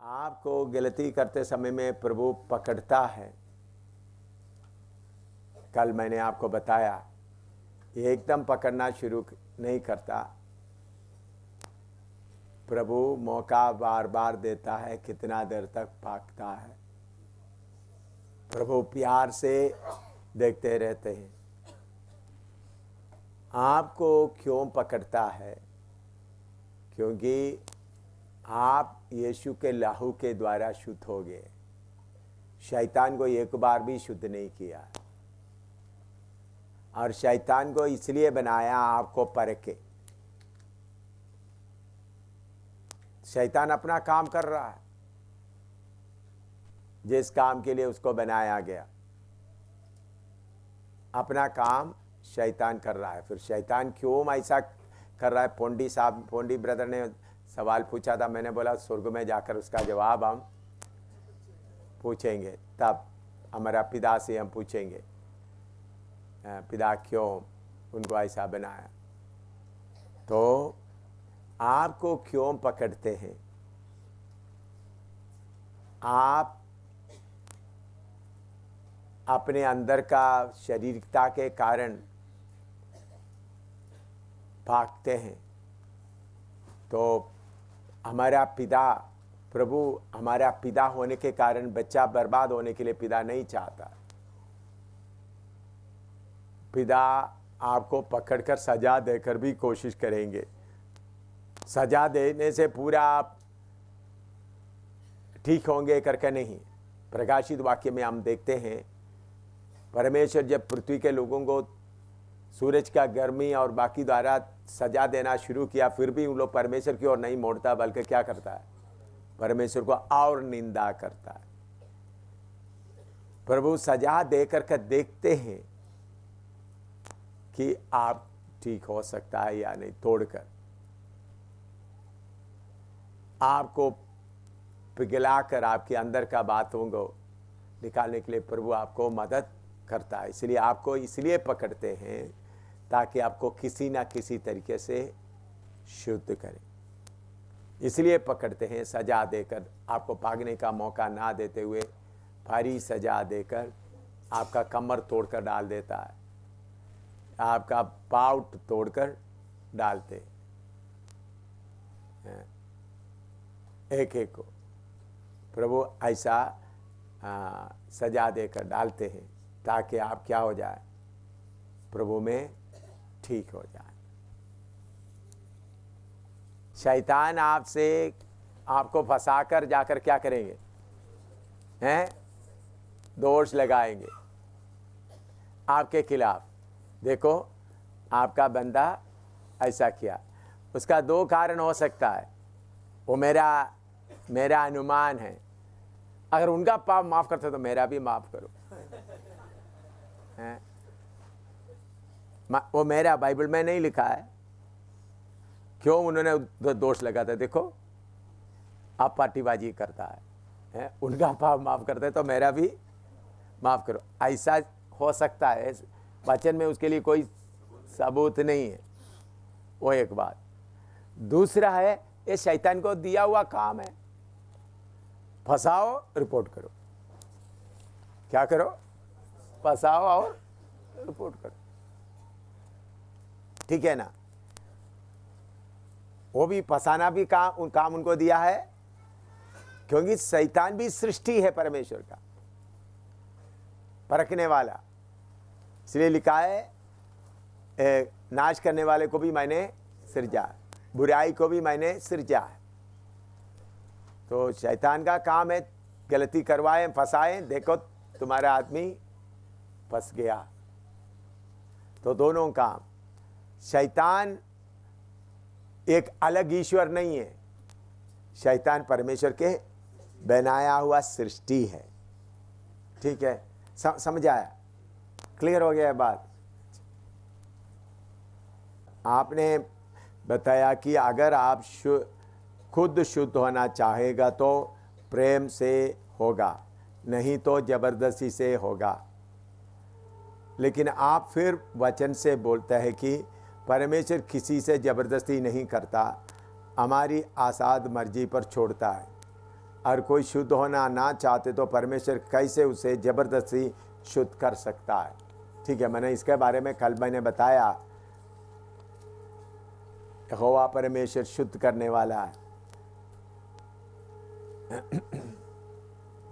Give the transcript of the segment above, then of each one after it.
आपको गलती करते समय में प्रभु पकड़ता है। कल मैंने आपको बताया, ये एकदम पकड़ना शुरू नहीं करता। प्रभु मौका बार बार देता है, कितना देर तक भागता है। प्रभु प्यार से देखते रहते हैं। आपको क्यों पकड़ता है? क्योंकि आप यीशु के लहू के द्वारा शुद्ध हो गए। शैतान को एक बार भी शुद्ध नहीं किया, और शैतान को इसलिए बनाया आपको परखे। शैतान अपना काम कर रहा है, जिस काम के लिए उसको बनाया गया, अपना काम शैतान कर रहा है। फिर शैतान क्यों ऐसा कर रहा है? पोंडी ब्रदर ने सवाल पूछा था। मैंने बोला स्वर्ग में जाकर उसका जवाब हम पूछेंगे, तब हमारा पिता से हम पूछेंगे, पिता क्यों उनको ऐसा बनाया। तो आपको क्यों पकड़ते हैं? आप अपने अंदर का शारीरिकता के कारण भागते हैं। तो हमारा पिता, प्रभु हमारा पिता होने के कारण बच्चा बर्बाद होने के लिए पिता नहीं चाहता। पिता आपको पकड़कर सजा देकर भी कोशिश करेंगे। सजा देने से पूरा आप ठीक होंगे करके नहीं। प्रकाशित वाक्य में हम देखते हैं, परमेश्वर जब पृथ्वी के लोगों को सूरज का गर्मी और बाकी द्वारा सजा देना शुरू किया, फिर भी उन लोग परमेश्वर की ओर नहीं मोड़ता, बल्कि क्या करता है? परमेश्वर को और निंदा करता है। प्रभु सजा देकर के देखते हैं कि आप ठीक हो सकता है या नहीं। तोड़कर आपको पिघलाकर आपके अंदर का बातों को निकालने के लिए प्रभु आपको मदद करता है। इसलिए आपको इसलिए पकड़ते हैं ताकि आपको किसी ना किसी तरीके से शुद्ध करें। इसलिए पकड़ते हैं, सजा देकर, आपको भागने का मौका ना देते हुए भारी सजा देकर आपका कमर तोड़कर डाल देता है, आपका पाँव तोड़कर डालते हैं एक एक को। प्रभु ऐसा सजा देकर डालते हैं ताकि आप क्या हो जाए? प्रभु में ठीक हो जाए। शैतान आपको फंसाकर जाकर क्या करेंगे? हैं? दोष लगाएंगे आपके खिलाफ। देखो, आपका बंदा ऐसा किया, उसका दो कारण हो सकता है। वो मेरा अनुमान है, अगर उनका पाप माफ करते तो मेरा भी माफ करो। वो मेरा बाइबल में नहीं लिखा है। क्यों उन्होंने दोष लगाता? देखो, आप पार्टीबाजी करता है, उनका पाप माफ करते तो मेरा भी माफ करो। ऐसा हो सकता है, वचन में उसके लिए कोई सबूत नहीं है। वो एक बात। दूसरा है, ये शैतान को दिया हुआ काम है। फंसाओ, रिपोर्ट करो। क्या करो? फंसाओ और रिपोर्ट करो। ठीक है ना? वो भी फंसाना भी काम उनको दिया है, क्योंकि शैतान भी सृष्टि है परमेश्वर का, परखने वाला। इसलिए लिखा है, नाश करने वाले को भी मैंने सृजा, बुराई को भी मैंने सृजा है। तो शैतान का काम है गलती करवाए, फंसाए। देखो, तुम्हारा आदमी फंस गया। तो दोनों काम। शैतान एक अलग ईश्वर नहीं है, शैतान परमेश्वर के बनाया हुआ सृष्टि है। ठीक है? समझ आया? क्लियर हो गया बात? आपने बताया कि अगर आप खुद शुद्ध होना चाहेगा तो प्रेम से होगा, नहीं तो जबरदस्ती से होगा। लेकिन आप फिर वचन से बोलते हैं कि परमेश्वर किसी से जबरदस्ती नहीं करता, हमारी आज़ाद मर्जी पर छोड़ता है। और कोई शुद्ध होना ना चाहते तो परमेश्वर कैसे उसे जबरदस्ती शुद्ध कर सकता है। ठीक है, मैंने इसके बारे में कल मैंने बताया, यहोवा परमेश्वर शुद्ध करने वाला है।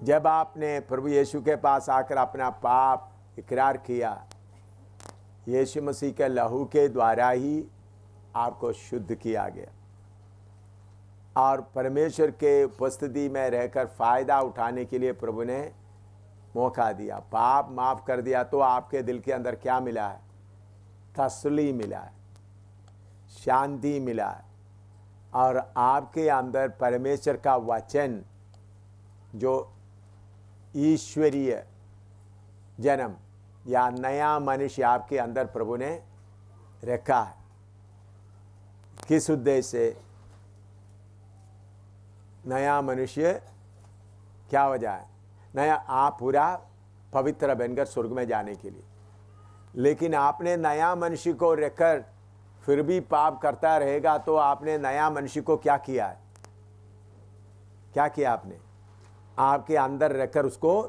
जब आपने प्रभु यीशु के पास आकर अपना पाप इकरार किया, यीशु मसीह के लहू के द्वारा ही आपको शुद्ध किया गया और परमेश्वर के उपस्थिति में रहकर फायदा उठाने के लिए प्रभु ने मौका दिया। पाप माफ कर दिया तो आपके दिल के अंदर क्या मिला है? तसल्ली मिला है, शांति मिला है, और आपके अंदर परमेश्वर का वचन जो ईश्वरीय जन्म या नया मनुष्य आपके अंदर प्रभु ने रखा है। किस उद्देश्य से? नया मनुष्य क्या वजह है? नया, आप पूरा पवित्र बनकर स्वर्ग में जाने के लिए। लेकिन आपने नया मनुष्य को रखकर फिर भी पाप करता रहेगा तो आपने नया मनुष्य को क्या किया है? क्या किया आपने? आपके अंदर रखकर उसको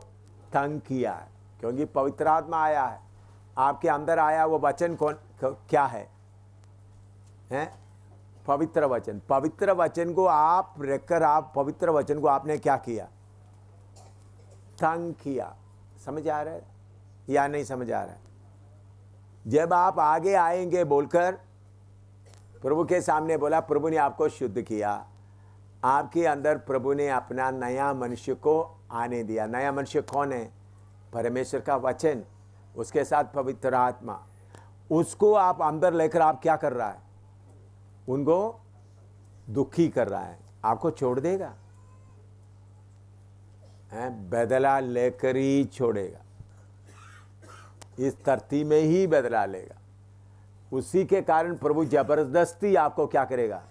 तंग किया है, क्योंकि पवित्र आत्मा आया है आपके अंदर। आया वो वचन कौन क्या है? हैं? पवित्र वचन। पवित्र वचन को आप रखकर, आप पवित्र वचन को आपने क्या किया? तंग किया। समझ आ रहा है या नहीं समझ आ रहा है? जब आप आगे आएंगे बोलकर प्रभु के सामने बोला, प्रभु ने आपको शुद्ध किया, आपके अंदर प्रभु ने अपना नया मनुष्य को आने दिया। नया मनुष्य कौन है? परमेश्वर का वचन, उसके साथ पवित्र आत्मा। उसको आप अंदर लेकर आप क्या कर रहा है? उनको दुखी कर रहा है। आपको छोड़ देगा? बदला लेकर ही छोड़ेगा। इस धरती में ही बदला लेगा। उसी के कारण प्रभु जबरदस्ती आपको क्या करेगा?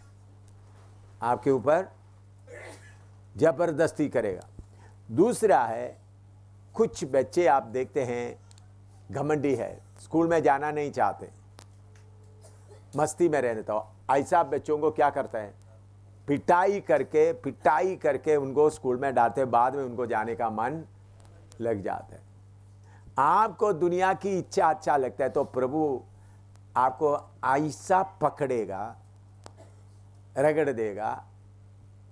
आपके ऊपर जबरदस्ती करेगा। दूसरा है, कुछ बच्चे आप देखते हैं घमंडी है, स्कूल में जाना नहीं चाहते, मस्ती में रहने। तो ऐसा बच्चों को क्या करता है? पिटाई करके उनको स्कूल में डालते, बाद में उनको जाने का मन लग जाता है। आपको दुनिया की इच्छा अच्छा लगता है तो प्रभु आपको ऐसा पकड़ेगा, रगड़ देगा।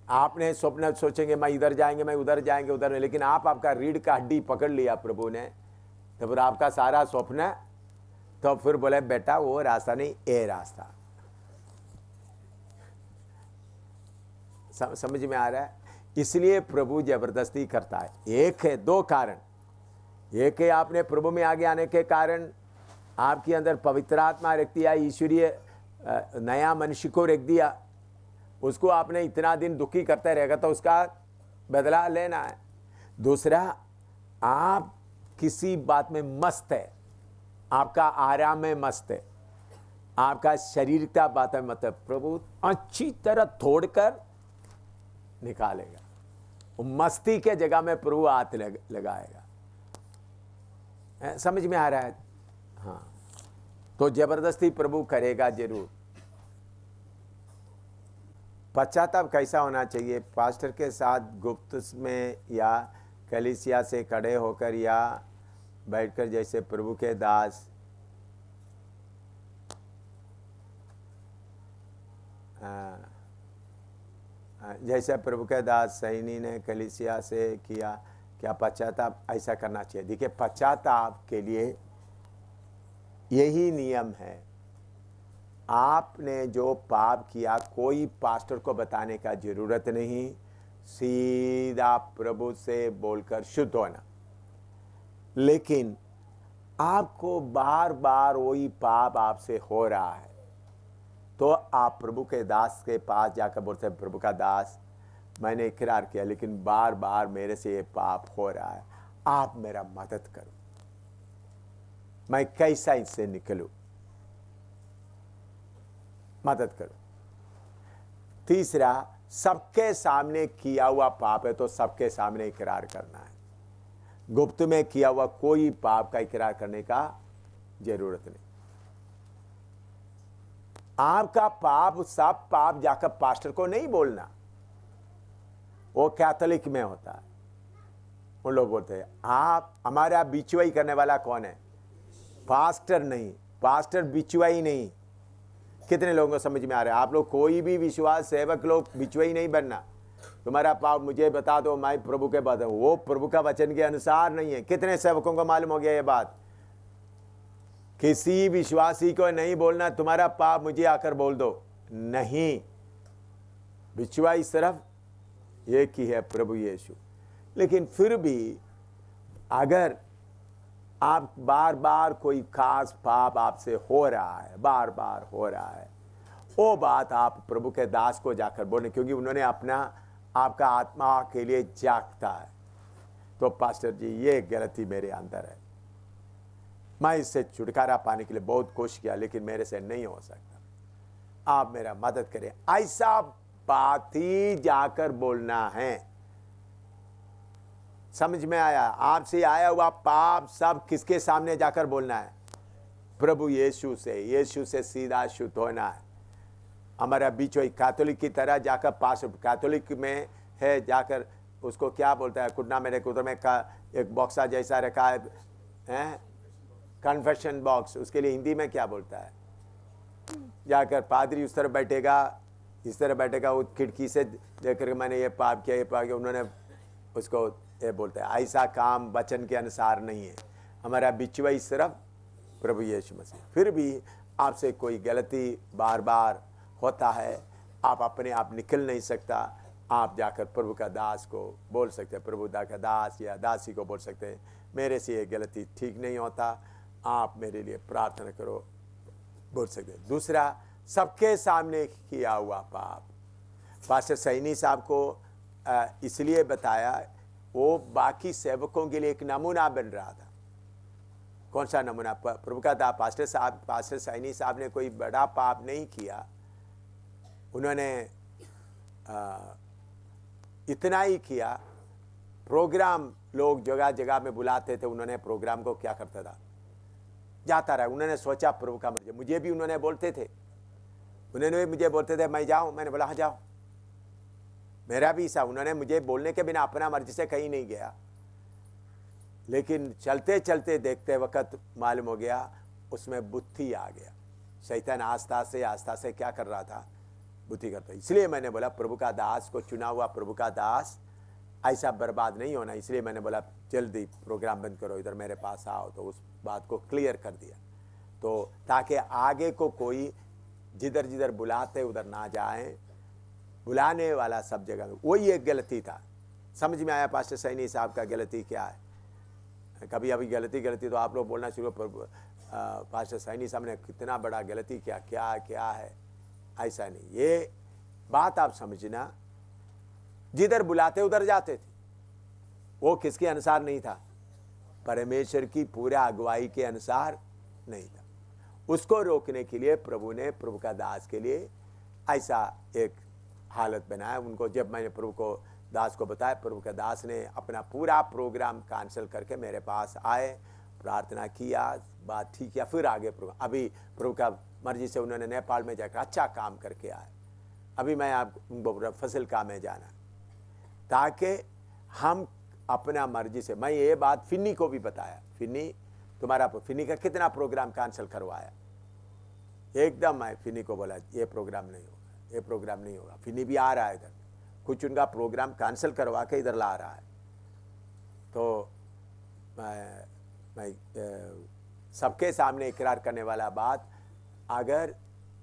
आपने स्वप्न सोचेंगे मैं इधर जाएंगे, मैं उधर जाएंगे, उधर नहीं, लेकिन आपका रीढ़ का हड्डी पकड़ लिया प्रभु ने, तो फिर आपका सारा स्वप्न, तो फिर बोले बेटा वो रास्ता नहीं, ये रास्ता। समझ में आ रहा है? इसलिए प्रभु जबरदस्ती करता है। एक है, दो कारण। एक है आपने प्रभु में आगे आने के कारण आपके अंदर पवित्र आत्मा रख दिया, ईश्वरीय नया मनुष्य को रख दिया। उसको आपने इतना दिन दुखी करते रहेगा तो उसका बदला लेना है। दूसरा, आप किसी बात में मस्त है, आपका आराम में मस्त है, आपका शरीर का बात में मत है, प्रभु अच्छी तरह तोड़कर निकालेगा। मस्ती के जगह में प्रभु हाथ लगाएगा। समझ में आ रहा है? हाँ, तो जबरदस्ती प्रभु करेगा जरूर। पश्चाताप कैसा होना चाहिए? पास्टर के साथ गुप्त में या कलीसिया से खड़े होकर या बैठकर, जैसे प्रभु के दास जैसे प्रभु के दास सैनी ने कलीसिया से किया, क्या पश्चाताप ऐसा करना चाहिए? देखिए, पश्चाताप के लिए यही नियम है। आपने जो पाप किया कोई पास्टर को बताने का जरूरत नहीं, सीधा प्रभु से बोलकर शुद्ध होना। लेकिन आपको बार बार वही पाप आपसे हो रहा है तो आप प्रभु के दास के पास जाकर बोलते हैं, प्रभु का दास मैंने इकरार किया लेकिन बार बार मेरे से ये पाप हो रहा है, आप मेरा मदद करो, मैं कैसा इससे निकलूं, मदद करो। तीसरा, सबके सामने किया हुआ पाप है तो सबके सामने इकरार करना है। गुप्त में किया हुआ कोई पाप का इकरार करने का जरूरत नहीं। आपका पाप, सब पाप जाकर पास्टर को नहीं बोलना, वो कैथोलिक में होता है। उन लोग बोलते हैं आप हमारा बिचवाई करने वाला कौन है? पास्टर नहीं, पास्टर बिचवाई नहीं। कितने लोगों को समझ में आ रहा है? आप लोग कोई भी विश्वास सेवक लोग बिचवाई नहीं बनना। तुम्हारा पाप मुझे बता दो, मैं प्रभु के बाद वो प्रभु का वचन के अनुसार नहीं है। कितने सेवकों को मालूम हो गया ये बात? किसी विश्वासी को नहीं बोलना तुम्हारा पाप मुझे आकर बोल दो, नहीं। बिचवाई सिर्फ एक ही है, प्रभु यीशु। लेकिन फिर भी अगर आप बार बार कोई खास पाप आपसे हो रहा है, बार बार हो रहा है, वो बात आप प्रभु के दास को जाकर बोलें, क्योंकि उन्होंने अपना आपका आत्मा के लिए जागता है। तो पास्टर जी ये गलती मेरे अंदर है, मैं इससे छुटकारा पाने के लिए बहुत कोशिश किया, लेकिन मेरे से नहीं हो सकता, आप मेरा मदद करें। ऐसा बात ही जाकर बोलना है। समझ में आया? आपसे आया हुआ पाप सब किसके सामने जाकर बोलना है? प्रभु यीशु से। यीशु से सीधा शुद्ध होना है। हमारा बीच वही कैथोलिक की तरह जाकर पास, कैथोलिक में है जाकर उसको क्या बोलता है, कुटना मेरे कुतर में का एक बॉक्सा जैसा रखा है, कन्फेशन बॉक्स, उसके लिए हिंदी में क्या बोलता है? जाकर पादरी उस तरह बैठेगा, इस तरह बैठेगा, वो खिड़की से देख कर मैंने ये पाप किया, ये पाप किया, उन्होंने उसको ये बोलते हैं। ऐसा काम वचन के अनुसार नहीं है। हमारा बिचवाई सिर्फ प्रभु यीशु मसीह। फिर भी आपसे कोई गलती बार बार होता है, आप अपने आप निकल नहीं सकता, आप जाकर प्रभु का दास को बोल सकते हैं, प्रभु का दास या दासी को बोल सकते हैं, मेरे से ये गलती ठीक नहीं होता, आप मेरे लिए प्रार्थना करो, बोल सकते हैं। दूसरा, सबके सामने किया हुआ पाप। पास्टर सैनी साहब को इसलिए बताया, वो बाकी सेवकों के लिए एक नमूना बन रहा था। कौन सा नमूना? प्रभु का दास पास्टर सैनी साहब ने कोई बड़ा पाप नहीं किया, उन्होंने इतना ही किया, प्रोग्राम लोग जगह जगह में बुलाते थे, उन्होंने प्रोग्राम को क्या करता था, जाता रहा। उन्होंने सोचा प्रभु का मर्जी, मुझे भी उन्होंने बोलते थे, उन्होंने भी मुझे बोलते थे मैं जाऊं, मैंने बोला हाँ जाओ, मेरा भी ऐसा। उन्होंने मुझे बोलने के बिना अपना मर्जी से कहीं नहीं गया, लेकिन चलते चलते देखते वक्त मालूम हो गया उसमें बुद्धि आ गया। शैतान आस्था से क्या कर रहा था, बुद्धि करता। इसलिए मैंने बोला प्रभु का दास को, चुना हुआ प्रभु का दास ऐसा बर्बाद नहीं होना। इसलिए मैंने बोला जल्दी प्रोग्राम बंद करो, इधर मेरे पास आओ। तो उस बात को क्लियर कर दिया, तो ताकि आगे को कोई जिधर जिधर बुलाते उधर ना जाए, बुलाने वाला सब जगह। वही एक गलती था। समझ में आया पास्टर सैनी साहब का गलती क्या है? कभी अभी गलती तो आप लोग बोलना शुरू, पास्टर सैनी साहब ने कितना बड़ा गलती किया, क्या है? ऐसा नहीं, ये बात आप समझना, जिधर बुलाते उधर जाते थे, वो किसके अनुसार नहीं था? परमेश्वर की पूरा अगुवाई के अनुसार नहीं था। उसको रोकने के लिए प्रभु ने प्रभु का दास के लिए ऐसा एक हालत बनाया। उनको जब मैंने प्रभु को दास को बताया, प्रभु का दास ने अपना पूरा प्रोग्राम कैंसिल करके मेरे पास आए, प्रार्थना किया, बात ठीक किया, फिर आगे प्रोग्राम। अभी प्रभु का मर्जी से उन्होंने नेपाल में जाकर अच्छा काम करके आए। अभी मैं आपको फसल काम में जाना, ताकि हम अपना मर्जी से। मैं ये बात फिन्नी को भी बताया, फिन्नी का कितना प्रोग्राम कैंसिल करवाया, एकदम मैं फिन्नी को बोला ये प्रोग्राम नहीं होगा, ये प्रोग्राम नहीं होगा। फिन्नी भी आ रहा है इधर, कुछ उनका प्रोग्राम कैंसिल करवा के इधर ला रहा है। तो मैं सबके सामने इकरार करने वाला बात, अगर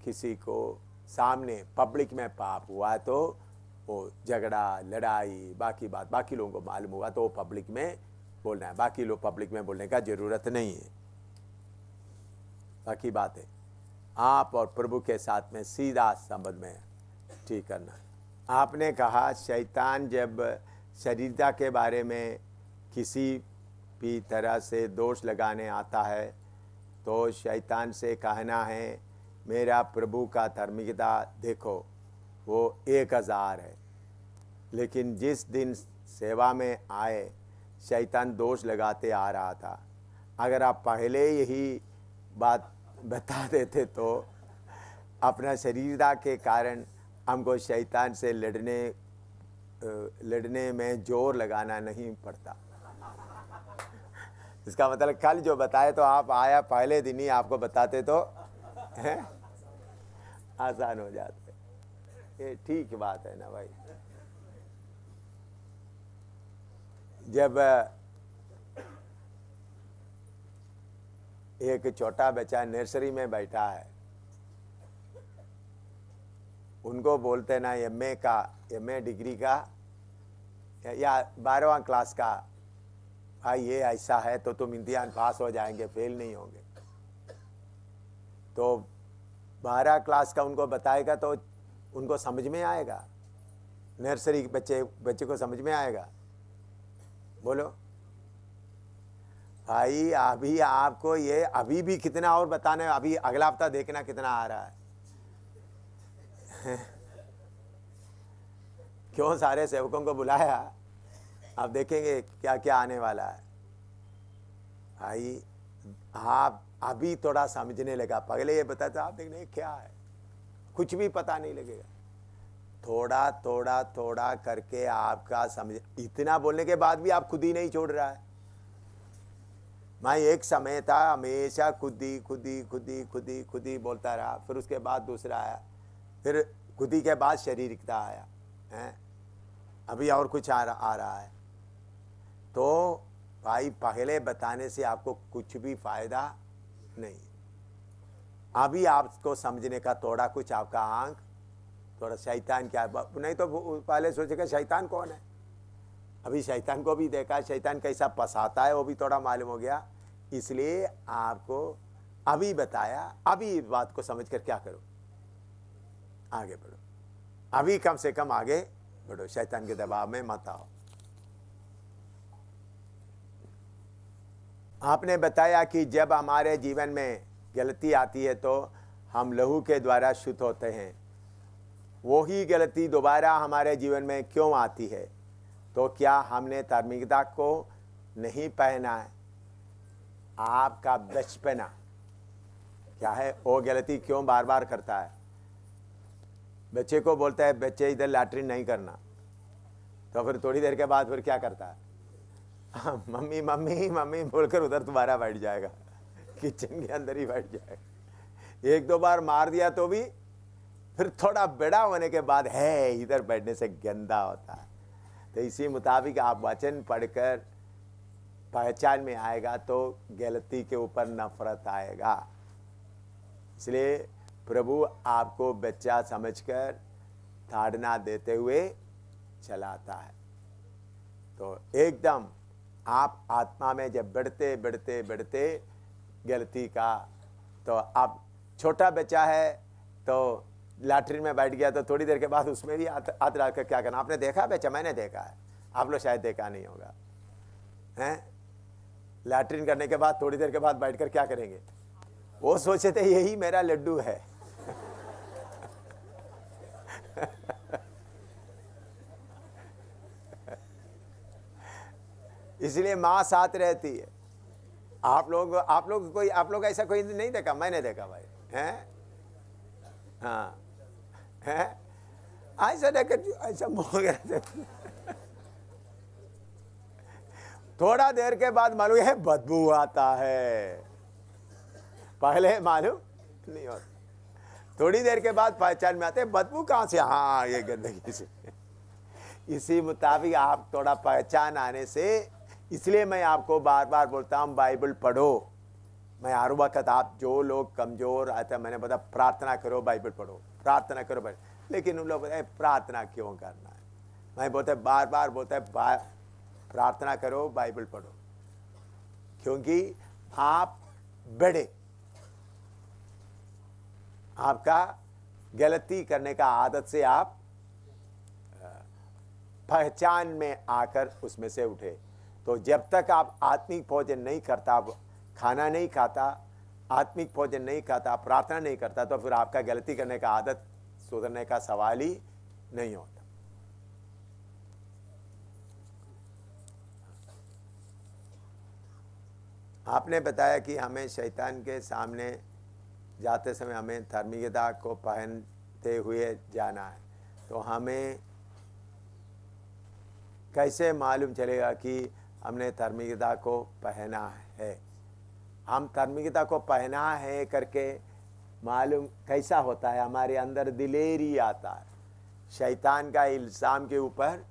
किसी को सामने पब्लिक में पाप हुआ तो वो झगड़ा लड़ाई बाकी लोगों को मालूम हुआ तो वो पब्लिक में बोलना है। बाकी लोग पब्लिक में बोलने का जरूरत नहीं है। बाकी बात है आप और प्रभु के साथ में सीधा संबंध में ठीक करना। आपने कहा शैतान जब शरीरता के बारे में किसी भी तरह से दोष लगाने आता है तो शैतान से कहना है मेरा प्रभु का धार्मिकता देखो वो 1000 है, लेकिन जिस दिन सेवा में आए शैतान दोष लगाते आ रहा था। अगर आप पहले यही बात बता देते तो अपना शरीरता के कारण हमको शैतान से लड़ने लड़ने में जोर लगाना नहीं पड़ता। इसका मतलब कल जो बताए तो आप आया पहले दिन ही आपको बताते तो है आसान हो जाते। ये ठीक बात है ना भाई। जब एक छोटा बच्चा नर्सरी में बैठा है, उनको बोलते ना एमए डिग्री का या 12वां क्लास का, भाई ये ऐसा है तो तुम इम्तिहान पास हो जाएंगे, फेल नहीं होंगे। तो 12 क्लास का उनको बताएगा तो उनको समझ में आएगा? नर्सरी बच्चे को समझ में आएगा? बोलो भाई। अभी आपको ये अभी भी कितना और बताने, अभी अगला हफ्ता देखना कितना आ रहा है। क्यों सारे सेवकों को बुलाया, आप देखेंगे क्या क्या आने वाला है। भाई आप अभी थोड़ा समझने लगा, पहले ये बताते आप देखने क्या है, कुछ भी पता नहीं लगेगा। थोड़ा थोड़ा थोड़ा करके आपका समझ, इतना बोलने के बाद भी आप खुद ही नहीं छोड़ रहा है। मैं एक समय था हमेशा खुदी खुदी खुदी खुदी खुदी बोलता रहा, फिर उसके बाद दूसरा आया, फिर खुदी के बाद शारीरिकता आया है, अभी और कुछ आ रहा है। तो भाई पहले बताने से आपको कुछ भी फायदा नहीं। अभी आपको समझने का थोड़ा कुछ आपका आंख थोड़ा शैतान क्या, नहीं तो पहले सोचेगा शैतान कौन है। अभी शैतान को भी देखा, शैतान कैसा फंसाता है वो भी थोड़ा मालूम हो गया। इसलिए आपको अभी बताया, अभी बात को समझ कर क्या करो, आगे बढ़ो। अभी कम से कम आगे बढ़ो, शैतान के दबाव में मत आओ। आपने बताया कि जब हमारे जीवन में गलती आती है तो हम लहू के द्वारा शुद्ध होते हैं। वही गलती दोबारा हमारे जीवन में क्यों आती है? तो क्या हमने धार्मिकता को नहीं पहना है? आपका बचपना क्या है, वो गलती क्यों बार बार करता है? बच्चे को बोलता है बच्चे इधर लैट्रिन नहीं करना, तो फिर थोड़ी देर के बाद फिर क्या करता है? मम्मी मम्मी मम्मी बोलकर उधर तुम्हारा बैठ जाएगा, किचन के अंदर ही बैठ जाएगा। एक दो बार मार दिया तो भी फिर थोड़ा बड़ा होने के बाद है इधर बैठने से गंदा होता है। तो इसी मुताबिक आप वचन पढ़कर पहचान में आएगा तो गलती के ऊपर नफरत आएगा। इसलिए प्रभु आपको बच्चा समझकर ताड़ना देते हुए चलाता है। तो एकदम आप आत्मा में जब बढ़ते बढ़ते बढ़ते गलती का, तो आप छोटा बच्चा है तो लैट्रिन में बैठ गया तो थोड़ी देर के बाद उसमें भी हाथ डाल कर क्या करना? आपने देखा बच्चा? मैंने देखा है, आप लोग शायद देखा नहीं होगा। हैं लैट्रिन करने के बाद थोड़ी देर के बाद बैठकर क्या करेंगे? वो सोचे थे यही मेरा लड्डू है। इसलिए माँ साथ रहती है। आप लोग ऐसा कोई नहीं देखा? मैंने देखा भाई, हैं? हाँ है, ऐसा देखकर ऐसा वगैरह। थोड़ा देर के बाद मालूम है बदबू आता है, पहले मालूम नहीं होता, थोड़ी देर के बाद पहचान में आते बदबू कहाँ से, हाँ ये गंदगी से। इसी मुताबिक आप थोड़ा पहचान आने से, इसलिए मैं आपको बार बार बोलता हूँ बाइबल पढ़ो। मैं हर वक्त, आप जो लोग कमजोर आते, मैंने बताया प्रार्थना करो, बाइबल पढ़ो, प्रार्थना करो बाइबल। लेकिन उन लोग बोलते हैं प्रार्थना क्यों करना है? मैं बोलता बार बार बोलता है प्रार्थना करो, बाइबल पढ़ो, क्योंकि आप बड़े, आपका गलती करने का आदत से आप पहचान में आकर उसमें से उठे। तो जब तक आप आत्मिक भोजन नहीं करता, खाना नहीं खाता, आत्मिक भोजन नहीं खाता, प्रार्थना नहीं करता, तो फिर आपका गलती करने का आदत सुधरने का सवाल ही नहीं होता। आपने बताया कि हमें शैतान के सामने जाते समय हमें धार्मिकता को पहनते हुए जाना है। तो हमें कैसे मालूम चलेगा कि हमने धार्मिकता को पहना है? हम धार्मिकता को पहना है करके मालूम कैसा होता है? हमारे अंदर दिलेरी आता है, शैतान का इल्ज़ाम के ऊपर।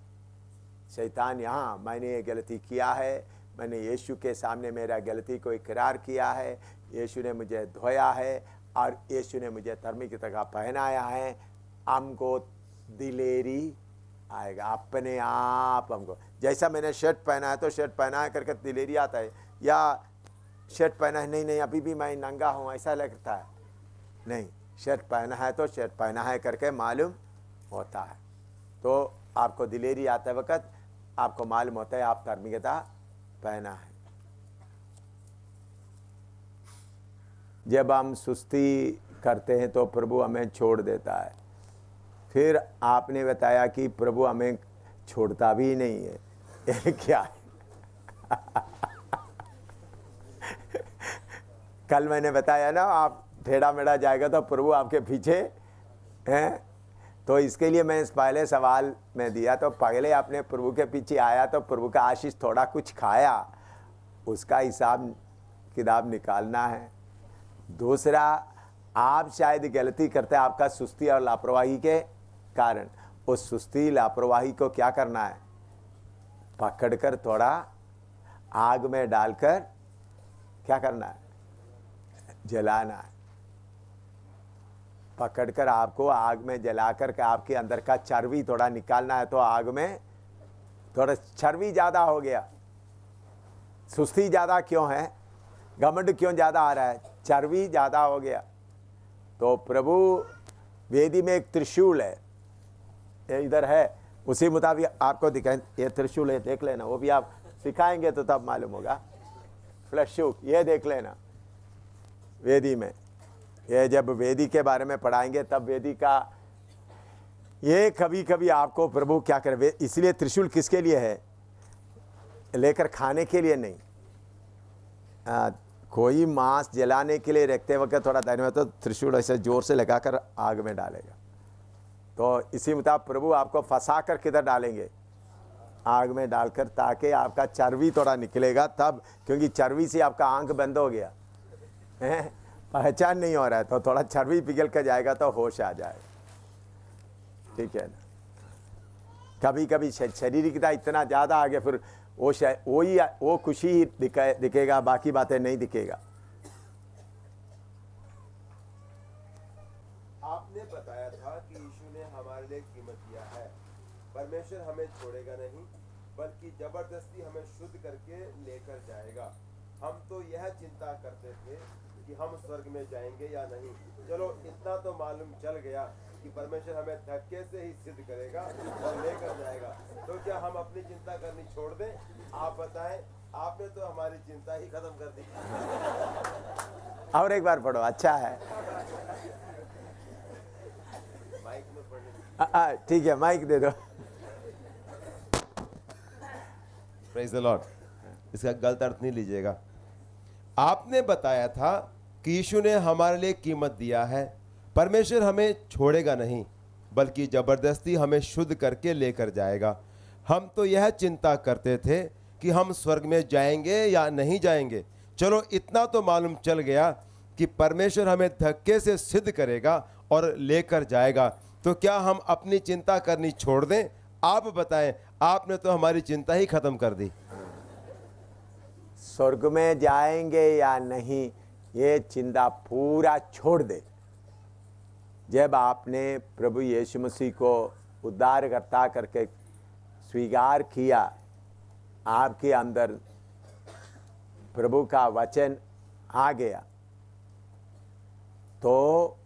शैतान यहाँ, मैंने ये गलती किया है, मैंने यीशु के सामने मेरा गलती को इकरार किया है, यीशु ने मुझे धोया है और यीशु ने मुझे धार्मिकता का पहनाया है। हमको दिलेरी आएगा अपने आप। हमको जैसा मैंने शर्ट पहना है तो शर्ट पहना है करके दिलेरी आता है, या शर्ट पहना है नहीं अभी भी मैं नंगा हूँ ऐसा लगता है? नहीं, शर्ट पहना है तो शर्ट पहना है करके मालूम होता है। तो आपको दिलेरी आते वक्त आपको मालूम होता है आप धार्मिकता पहना है। जब हम सुस्ती करते हैं तो प्रभु हमें छोड़ देता है। फिर आपने बताया कि प्रभु हमें छोड़ता भी नहीं है, ये क्या है? कल मैंने बताया ना, आप टेढ़ा मेढ़ा जाएगा तो प्रभु आपके पीछे हैं। तो इसके लिए मैं इस पहले सवाल में दिया, तो पहले आपने प्रभु के पीछे आया तो प्रभु का आशीष थोड़ा कुछ खाया, उसका हिसाब किताब निकालना है। दूसरा, आप शायद गलती करते हैं आपका सुस्ती और लापरवाही के कारण। उस सुस्ती लापरवाही को क्या करना है? पकड़कर थोड़ा आग में डालकर क्या करना है? जलाना है। पकड़कर आपको आग में जलाकर के आपके अंदर का चर्बी थोड़ा निकालना है। तो आग में थोड़ा चर्बी ज़्यादा हो गया, सुस्ती ज़्यादा क्यों है, घमंड क्यों ज़्यादा आ रहा है? चर्बी ज़्यादा हो गया। तो प्रभु वेदी में एक त्रिशूल है, ये इधर है, उसी मुताबिक आपको दिखाएं। ये त्रिशूल है, देख लेना, वो भी आप सिखाएंगे तो तब मालूम होगा। फ्लशूक, ये देख लेना वेदी में। ये जब वेदी के बारे में पढ़ाएंगे तब वेदी का ये कभी कभी आपको प्रभु क्या करे। इसलिए त्रिशूल किसके लिए है? लेकर खाने के लिए नहीं। कोई मांस जलाने के लिए रखते वक्त थोड़ा धैर्य में तो त्रिशूल ऐसे जोर से लगाकर आग में डालेगा। तो इसी मुताबिक प्रभु आपको फंसा कर किधर डालेंगे? आग में डालकर, ताकि आपका चर्बी थोड़ा निकलेगा तब, क्योंकि चर्बी से आपका आंख बंद हो गया है, पहचान नहीं हो रहा है, तो थोड़ा चर्बी पिघल कर जाएगा तो होश आ जाएगा। ठीक है ना? कभी कभी शारीरिकता इतना ज़्यादा आ गया, फिर वो खुशी ही दिखेगा, बाकी बातें नहीं दिखेगा। आपने बताया था कि यीशु ने हमारे लिए कीमत दिया है। परमेश्वर हमें छोड़ेगा नहीं, बल्कि जबरदस्ती हमें शुद्ध करके लेकर जाएगा। हम तो यह चिंता करते थे कि हम स्वर्ग में जाएंगे या नहीं। चलो इतना तो मालूम चल गया कि परमेश्वर हमें धक्के से ही सिद्ध करेगा और लेकर जाएगा। तो क्या हम अपनी चिंता करनी छोड़ दें? आप बताएं, आपने तो हमारी चिंता ही खत्म कर दी। और एक बार पढ़ो, अच्छा है। माइक में पढ़ने, ठीक है, माइक दे दो। Praise the Lord. इसका गलत अर्थ नहीं लीजिएगा। आपने बताया था कि यीशु ने हमारे लिए कीमत दिया है। परमेश्वर हमें छोड़ेगा नहीं, बल्कि जबरदस्ती हमें शुद्ध करके लेकर जाएगा। हम तो यह चिंता करते थे कि हम स्वर्ग में जाएंगे या नहीं जाएंगे। चलो इतना तो मालूम चल गया कि परमेश्वर हमें धक्के से सिद्ध करेगा और लेकर जाएगा। तो क्या हम अपनी चिंता करनी छोड़ दें? आप बताएं, आपने तो हमारी चिंता ही खत्म कर दी। स्वर्ग में जाएंगे या नहीं, ये चिंता पूरा छोड़ दे। जब आपने प्रभु यीशु मसीह को उद्धारकर्ता करके स्वीकार किया, आपके अंदर प्रभु का वचन आ गया, तो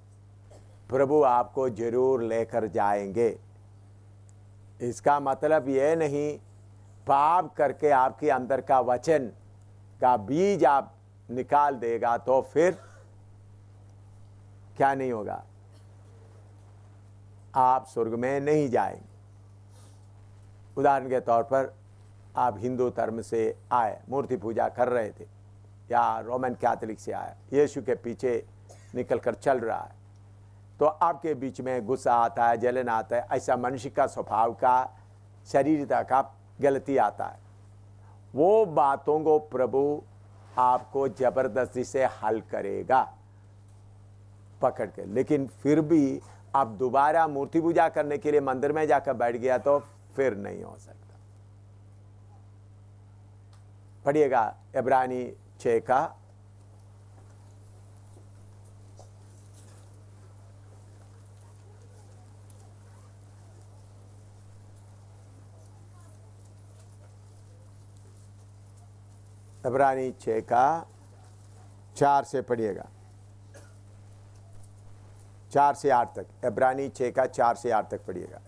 प्रभु आपको जरूर लेकर जाएंगे। इसका मतलब ये नहीं पाप करके आपके अंदर का वचन का बीज आप निकाल देगा तो फिर क्या नहीं होगा, आप स्वर्ग में नहीं जाएंगे। उदाहरण के तौर पर आप हिंदू धर्म से आए, मूर्ति पूजा कर रहे थे, या रोमन कैथोलिक से आए, यीशु के पीछे निकल कर चल रहा है, तो आपके बीच में गुस्सा आता है, जलन आता है। ऐसा मनुष्य का स्वभाव का, शरीरता का गलती आता है, वो बातों को प्रभु आपको जबरदस्ती से हल करेगा पकड़ के। लेकिन फिर भी आप दोबारा मूर्ति पूजा करने के लिए मंदिर में जाकर बैठ गया तो फिर नहीं हो सकता। पढ़िएगा इब्रानी 6 का 4 से पढ़िएगा, 4 से 8 तक। इब्रानी 6 का 4 से 8 तक पढ़िएगा।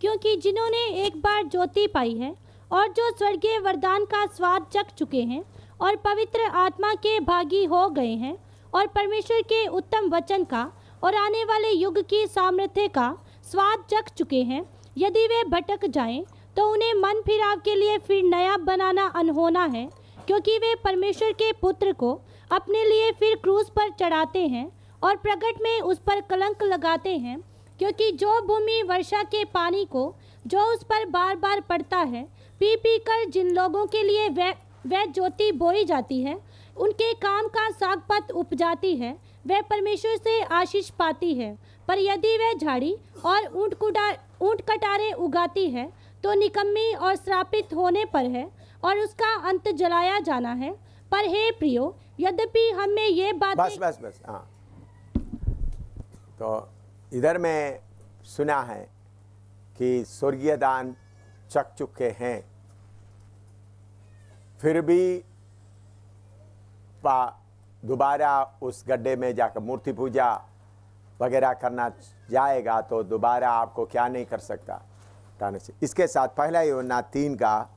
क्योंकि जिन्होंने एक बार ज्योति पाई है और जो स्वर्गीय वरदान का स्वाद चख चुके हैं और पवित्र आत्मा के भागी हो गए हैं और परमेश्वर के उत्तम वचन का और आने वाले युग की सामर्थ्य का स्वाद चख चुके हैं, यदि वे भटक जाएं तो उन्हें मन फिराव के लिए फिर नया बनाना अनहोना है, क्योंकि वे परमेश्वर के पुत्र को अपने लिए फिर क्रूस पर चढ़ाते हैं और प्रगट में उस पर कलंक लगाते हैं। क्योंकि जो भूमि वर्षा के पानी को जो उस पर बार बार पड़ता है पी पी कर जिन लोगों के लिए वह ज्योति बोई जाती है, उनके काम का सागपत उपजाती है, वह परमेश्वर से आशीष पाती है। पर यदि वह झाड़ी और ऊंट कटारे उगाती है तो निकम्मी और श्रापित होने पर है और उसका अंत जलाया जाना है। पर हे प्रियो, यद्यपि हमें ये बातें बस हाँ। तो इधर में सुना है कि स्वर्गीय दान चख चुके हैं, फिर भी दोबारा उस गड्ढे में जाकर मूर्ति पूजा वगैरह करना जाएगा तो दोबारा आपको क्या नहीं कर सकता, टाने से। इसके साथ पहला यूहन्ना 3 का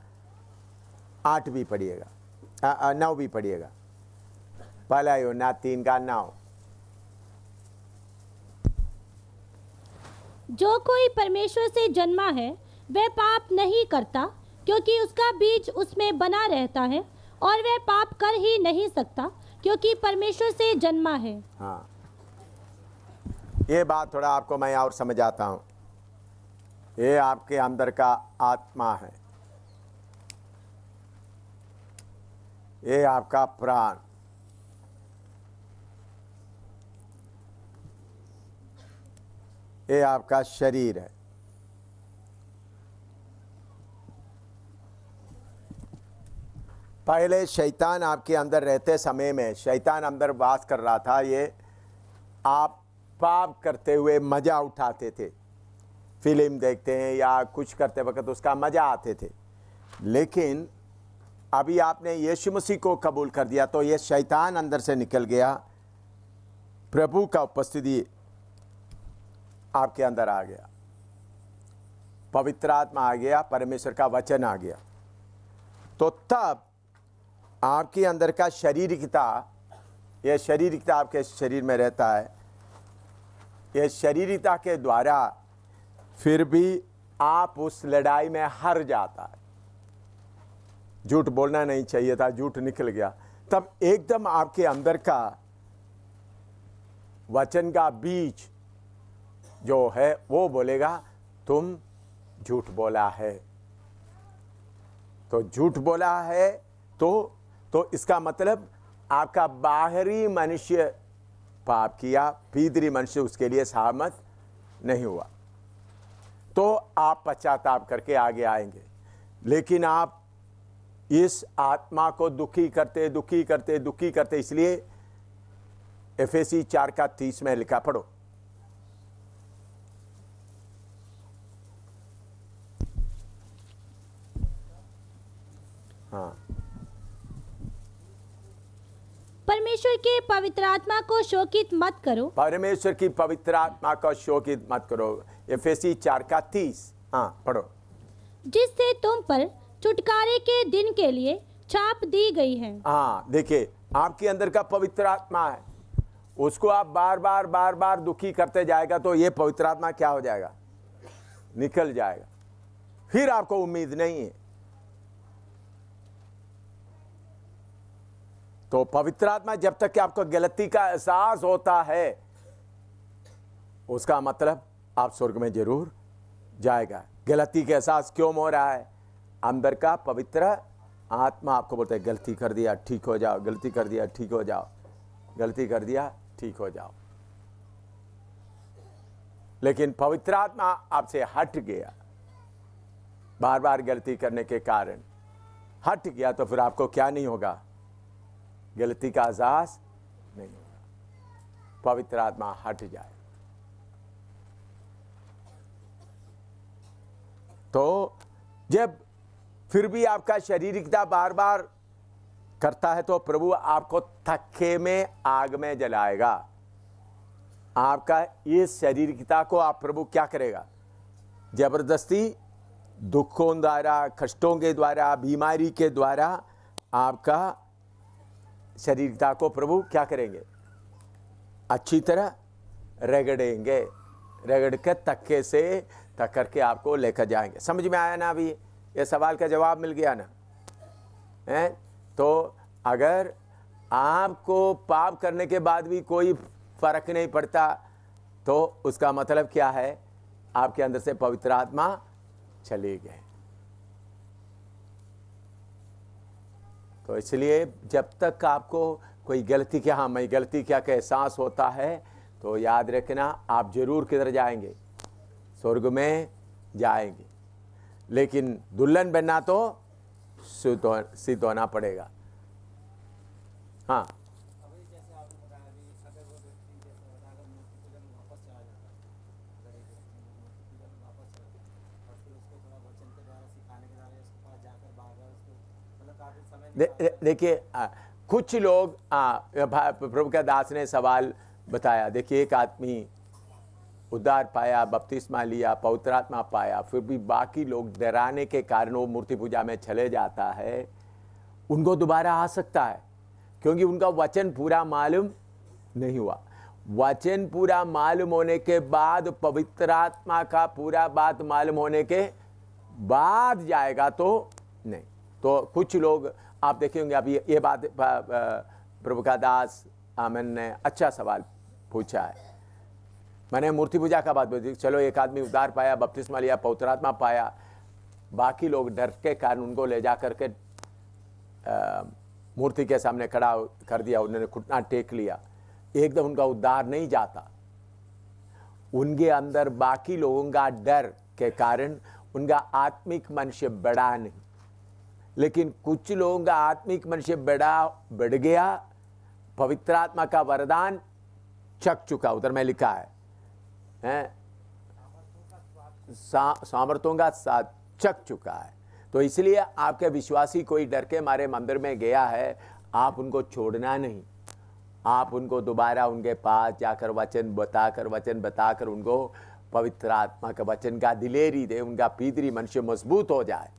8 भी पढ़िएगा, 9 भी पढ़िएगा। पहला यूहन्ना 3 का 9। जो कोई परमेश्वर से जन्मा है वह पाप नहीं करता, क्योंकि उसका बीज उसमें बना रहता है, और वह पाप कर ही नहीं सकता क्योंकि परमेश्वर से जन्मा है। हाँ, ये बात थोड़ा आपको मैं और समझाता हूँ। ये आपके अंदर का आत्मा है, ये आपका प्राण, ये आपका शरीर है। पहले शैतान आपके अंदर रहते समय में शैतान अंदर वास कर रहा था, ये आप पाप करते हुए मजा उठाते थे, फिल्म देखते हैं या कुछ करते वक्त उसका मजा आते थे। लेकिन अभी आपने यीशु मसीह को कबूल कर दिया तो ये शैतान अंदर से निकल गया, प्रभु का उपस्थिति आपके अंदर आ गया, पवित्र आत्मा आ गया, परमेश्वर का वचन आ गया। तो तब आपके अंदर का शारीरिकता, यह शारीरिकता आपके शरीर में रहता है, यह शारीरिकता के द्वारा फिर भी आप उस लड़ाई में हार जाता है। झूठ बोलना नहीं चाहिए था, झूठ निकल गया। तब एकदम आपके अंदर का वचन का बीज जो है वो बोलेगा तुम झूठ बोला है। तो झूठ बोला है तो इसका मतलब आपका बाहरी मनुष्य पाप किया, भीतरी मनुष्य उसके लिए सहमत नहीं हुआ, तो आप पश्चाताप करके आगे आएंगे। लेकिन आप इस आत्मा को दुखी करते, इसलिए एफेसी 4 का 30 में लिखा, पढ़ो। हाँ, परमेश्वर के पवित्र आत्मा को शोकित मत करो। परमेश्वर की पवित्र आत्मा को शोकित मत करो, एफेसी 4 का 30। हाँ, पढ़ो। जिससे तुम पर छुटकारे के दिन के लिए छाप दी गई है। हाँ, देखिए आपके अंदर का पवित्र आत्मा है, उसको आप बार बार दुखी करते जाएगा तो ये पवित्र आत्मा क्या हो जाएगा, निकल जाएगा, फिर आपको उम्मीद नहीं है। तो पवित्र आत्मा जब तक कि आपको गलती का एहसास होता है, उसका मतलब आप स्वर्ग में जरूर जाएगा। गलती के एहसास क्यों हो रहा है? अंदर का पवित्र आत्मा आपको बोलता है गलती कर दिया ठीक हो जाओ, गलती कर दिया ठीक हो जाओ, गलती कर दिया ठीक हो जाओ। लेकिन पवित्र आत्मा आपसे हट गया, बार बार गलती करने के कारण हट गया, तो फिर आपको क्या नहीं होगा? गलती का एहसास नहीं होगा। पवित्र आत्मा हट जाए तो जब फिर भी आपका शारीरिकता बार बार करता है तो प्रभु आपको थक्के में आग में जलाएगा। आपका इस शारीरिकता को आप प्रभु क्या करेगा? जबरदस्ती दुखों द्वारा, कष्टों के द्वारा, बीमारी के द्वारा आपका शारीरिकता को प्रभु क्या करेंगे? अच्छी तरह रगड़ेंगे, रगड़ के तक्के से तक करके आपको लेकर जाएंगे। समझ में आया ना? अभी ये सवाल का जवाब मिल गया ना? है तो अगर आपको पाप करने के बाद भी कोई फर्क नहीं पड़ता तो उसका मतलब क्या है? आपके अंदर से पवित्र आत्मा चली गए। तो इसलिए जब तक आपको कोई गलती क्या, हाँ मैं गलती क्या का एहसास होता है तो याद रखना आप जरूर किधर जाएंगे? स्वर्ग में जाएंगे। लेकिन दुल्हन बनना तो सिद्ध होना पड़ेगा। हाँ, अभी जैसे आपने बताया अभी अगर वो व्यक्ति जैसे बताया अगर मूर्ति पूजा में वापस चला जाता, अगर एक व्यक्ति मूर्ति पूजा में वापस चला और फिर उसको थोड़ा वचन के द्वारा सिखाने के द्वारा उसके पास जाकर बार बार उसको मतलब काफी समय देखिए कुछ लोग प्रभु का दास ने सवाल बताया। देखिए एक आदमी उद्धार पाया, बपतिस्मा लिया, पवित्र आत्मा पाया, फिर भी बाकी लोग डराने के कारण वो मूर्ति पूजा में चले जाता है। उनको दोबारा आ सकता है क्योंकि उनका वचन पूरा मालूम नहीं हुआ। वचन पूरा मालूम होने के बाद, पवित्र आत्मा का पूरा बात मालूम होने के बाद जाएगा तो नहीं। तो कुछ लोग आप देखेंगे, अभी ये बात प्रभु का दास आमन ने अच्छा सवाल पूछा है। मैंने मूर्ति पूजा का बात बोली, चलो एक आदमी उद्धार पाया, बपतिस्मा लिया, पवित्र आत्मा पाया, बाकी लोग डर के कारण उनको ले जा करके मूर्ति के सामने खड़ा कर दिया, उन्होंने घुटना टेक लिया। एकदम उनका उद्धार नहीं जाता। उनके अंदर बाकी लोगों का डर के कारण उनका आत्मिक मनुष्य बढ़ा नहीं। लेकिन कुछ लोगों का आत्मिक मनुष्य बढ़ गया, पवित्र आत्मा का वरदान चख चुका। उधर में लिखा है सामर्थ्यों का साथ चख चुका है। तो इसलिए आपके विश्वासी कोई डर के मारे मंदिर में गया है, आप उनको छोड़ना नहीं। आप उनको दोबारा उनके पास जाकर वचन बताकर उनको पवित्र आत्मा के वचन का दिलेरी दे, उनका भीतरी मनुष्य मजबूत हो जाए।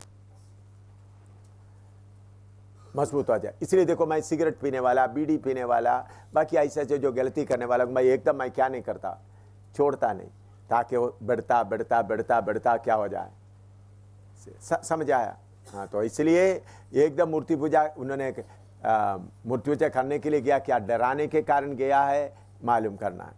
इसलिए देखो, मैं सिगरेट पीने वाला, बीड़ी पीने वाला, बाकी ऐसे जो गलती करने वाला, मैं क्या नहीं करता, छोड़ता नहीं, ताकि वो बढ़ता क्या हो जाए। समझ आया? हाँ, तो इसलिए एकदम मूर्ति पूजा उन्होंने मूर्ति पूजा करने के लिए गया, क्या डराने के कारण गया है, मालूम करना है।